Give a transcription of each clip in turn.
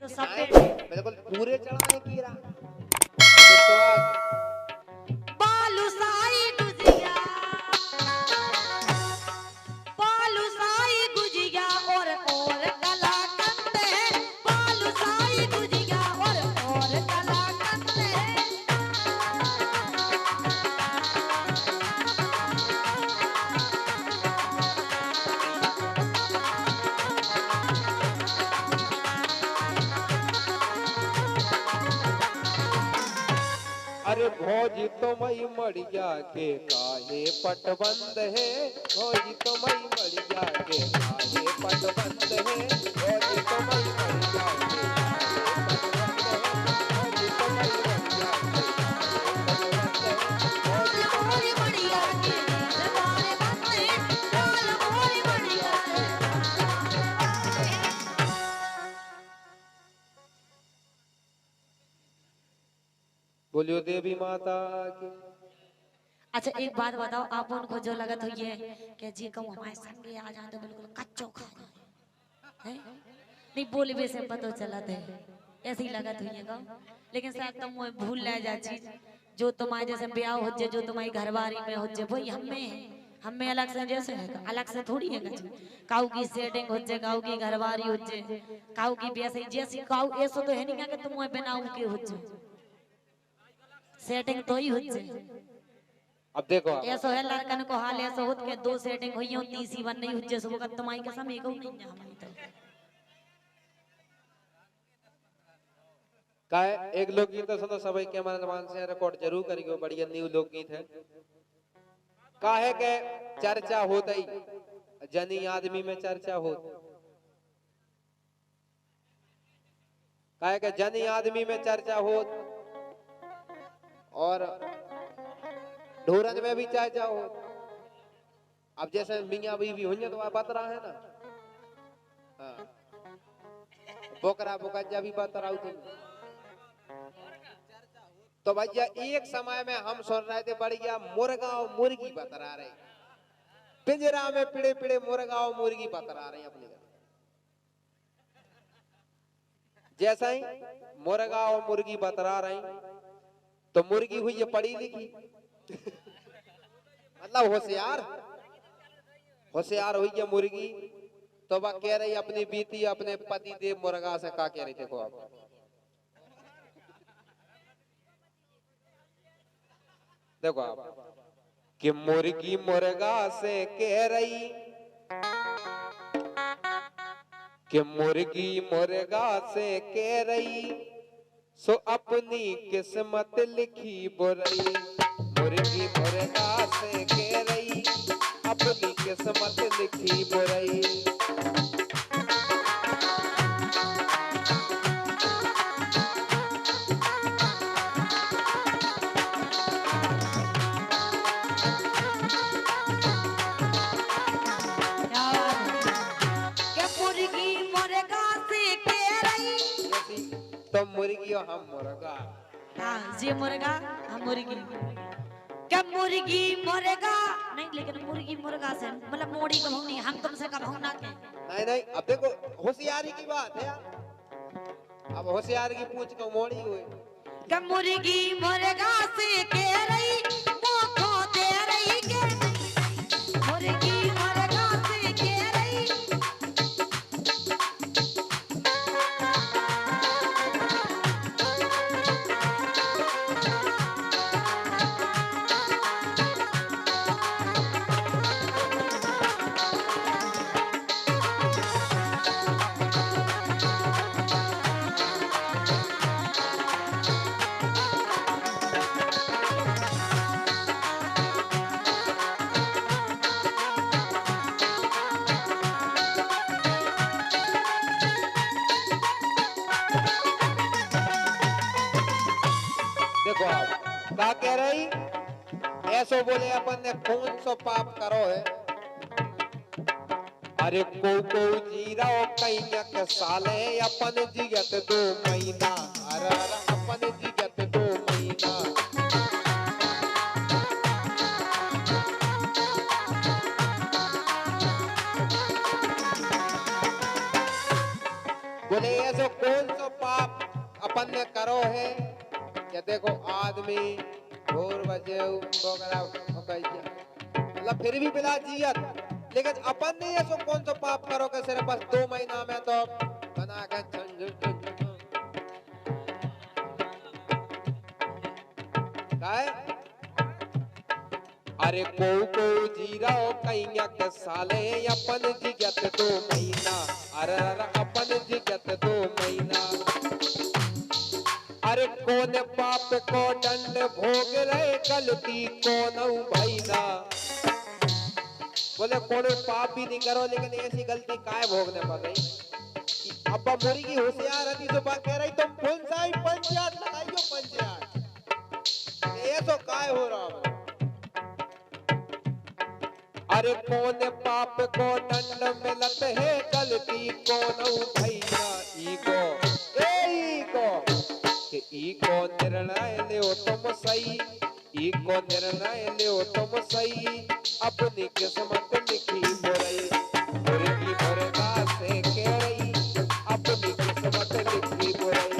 सब बिल्कुल पूरे चढ़ाने की रहा बालूशाही गुजिया बालूशाही गुजिया और कलाकंद है बालूशाही गुजिया और कलाकंद है अरे भौजी तो मई मड़िया के काहे पटबंद है भौजी तो मई मड़िया के काहे पटबंद है भौजी तो मई मड़िया के काहे पटबंद है भौजी तो मई मड़िया के काहे पटबंद है बोलियो देवी माता की। अच्छा एक बात बताओ आप उनको जो लगत हुई है कि जी कहूँ हमारे संगे आ जाए तो बिल्कुल कच्चो खा जाए नहीं बोले भी से पता चला थे ऐसे ही लगत हुई है कहूँ लेकिन शायद तुम वो भूल ले जा चीज जो तुम्हारे जैसे ब्याह हो जाए जो तुम्हारी घरवारी में हो जाए वही हमें अलग से जैसे है अलग से थोड़ी है काऊ की सेटिंग हो जाए काऊ की घरवारी हो जाए काऊ की वैसे जैसी काऊ ऐसा तो है नहीं कि तुम बिना के हो जाए सेटिंग तो ही हो जाए अब देखो ऐसा है लड़कन को हाल ऐसा होत के दो सेटिंग हुई हो तीसरी वन नहीं हुज्जे सब का तुम्हारी कसम एक नहीं है हमारी तो काय एक लोकगीत तो सुनो सभी के मन से रिकॉर्ड जरूर करियो बढ़िया न्यू लोकगीत है काहे के चर्चा होत ही जनी आदमी में चर्चा होत काहे के जनी आदमी में चर्चा होत और ढोरन में भी चर्चा होत अब जैसे मियां बीवी हुई तो आप बत रहा है ना हाँ बोकरा बोकजा भी बत रहा हूँ तो भैया एक समय में हम सुन रहे थे बढ़िया मुर्गा और मुर्गी बतरा रहे पिंजरा में पिड़े पिड़े मुर्गा और मुर्गी बतरा रहे अपने घर जैसा ही मुर्गा और मुर्गी बतरा रही तो मुर्गी हुई ये पढ़ी लिखी मतलब होशियार हुई ये मुर्गी तो वह कह रही अपनी बीती अपने पति देव मुर्गा से का कह रही देखो आप देखो आप कि मुर्गी मुर्गा से कह रही कि मुर्गी मुर्गा से कह रही सो अपनी किस्मत लिखी बुरई मुर्गी मुर्गा से कह रही अपनी किस्मत लिखी बुरई तो मुर्गी और हम मुर्गा हाँ जी मुर्गा हम मुर्गी क्या मुर्गी मुर्गा नहीं लेकिन मुर्गी मुर्गा से मतलब मोड़ी का नहीं हम तुमसे का भावना के नहीं अब देखो होशियारी की बात है यार अब होशियार की पूछ को मोड़ी हुई क्या मुर्गी मुर्गा से कह रही वो खो दे रही के मुर्गी मुर्गा से कह रही देखो आप क्या कह रही ऐसो बोले अपन ने कौन सो पाप करो है अरे को जीरा कहीं के साले अपन जिगत 2 महीना अरे अपन जिगत 2 महीना बोले ऐसो कौन सो पाप अपन ने करो है कि देखो आदमी ढोर बजे वगैरह मतलब फिर भी बिला जियत, लेकिन अपन ने ऐसो कौन सा पाप करो कि सिर्फ बस 2 महीना में तो बना के काय अरे को जीरा कैया के साले अपन जिगत 2 महीना, अरे अपन जिगत 2 महीना। अरे कौन पाप को दंड भोग रहे गलती कौन भैना, बोले कौन पाप भी नहीं करो लेकिन ऐसी गलती काय भोगने पड़ रही। अब मुर्गी होशियार रहती तो बात कह रही तुम कौन सा ही पंचायत लगाइयो पंचायत, ये तो काय हो रहा है। अरे कौन पाप को दंड मिलत है गलती कौन भैया, ईको निर्णय लो तुम सही, ईको निर्णय लो तुम सही, अपनी किस्मत लिखी बुराई, मुर्गी मुर्गा से कह रही अपनी किस्मत लिखी बुराई।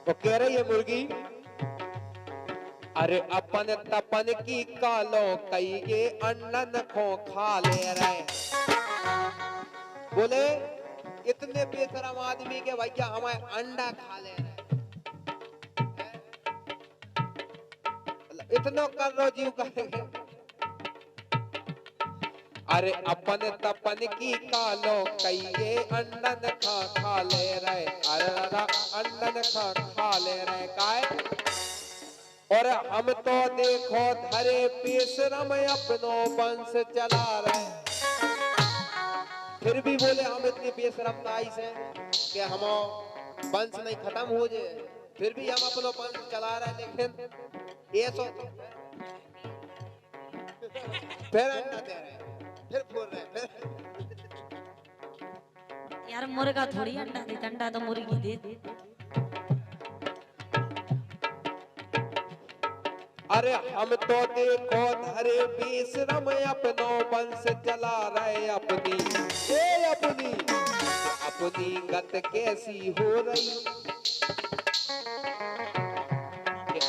वो कह रही है मुर्गी, अरे अपन तपन की कालो कई ये अन्नन खो खा ले रहे। बोले इतने बेशरम आदमी के भैया हमारे अंडा खा ले रहे, इतना कर लो जीव करेंगे। अरे अपन तपन की कालो कई ये अंडन खा ले रहे, अरे अंडन खा ले रहे काय। और हम तो देखो धरे बेशरम अपनो वंश चला रहे, फिर भी बोले हम इतनी बेशरमताई से कि हम वंश नहीं खत्म हो जाए, फिर भी हम अपनो वंश चला रहे। लेकिन ये सो फिर अंडा दे रहे, फिर फोड़ रहे, यार मुर्गा थोड़ी अंडा देता, अंडा तो मुर्गी दे। अरे हम तो देखो धरे बेशरम अपनो वंश चला रहे, अपनी गत कैसी हो रही,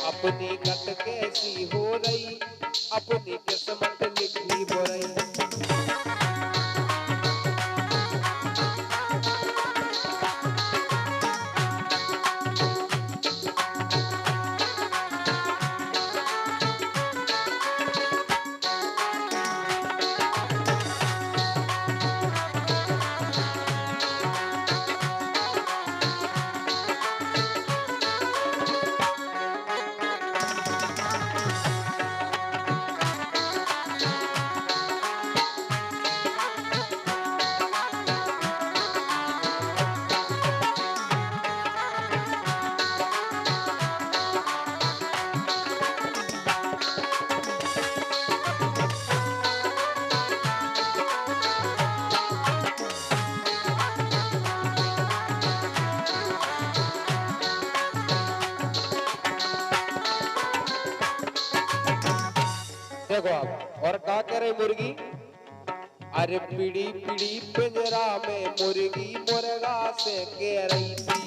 अपनी गत कैसी हो रही, अपनी किस्मत लिखी बुराई। देखो आप और क्या कह रही मुर्गी, अरे पीड़ी पीड़ी पिंजरा में मुर्गी मुर्गा से कह रही थी,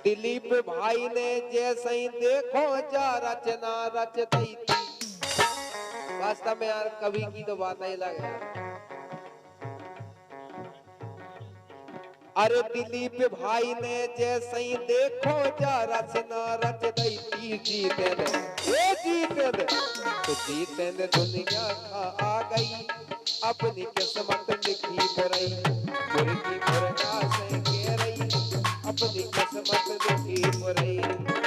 दिलीप भाई ने जैसे ही देखो जा रचना रच दी थी। वास्तव में यार कवि की तो बात ही लगे। अरे दिलीप भाई ने जैसे ही देखो जा रचना रच दई जीतेंद ये जीतेंद तो जीतेंद दुनिया खा आ गई अपनी किस्मत लिखी बुराई मुर्गी मुर्गा से कह रही अपनी किस्मत लिखी बुराई।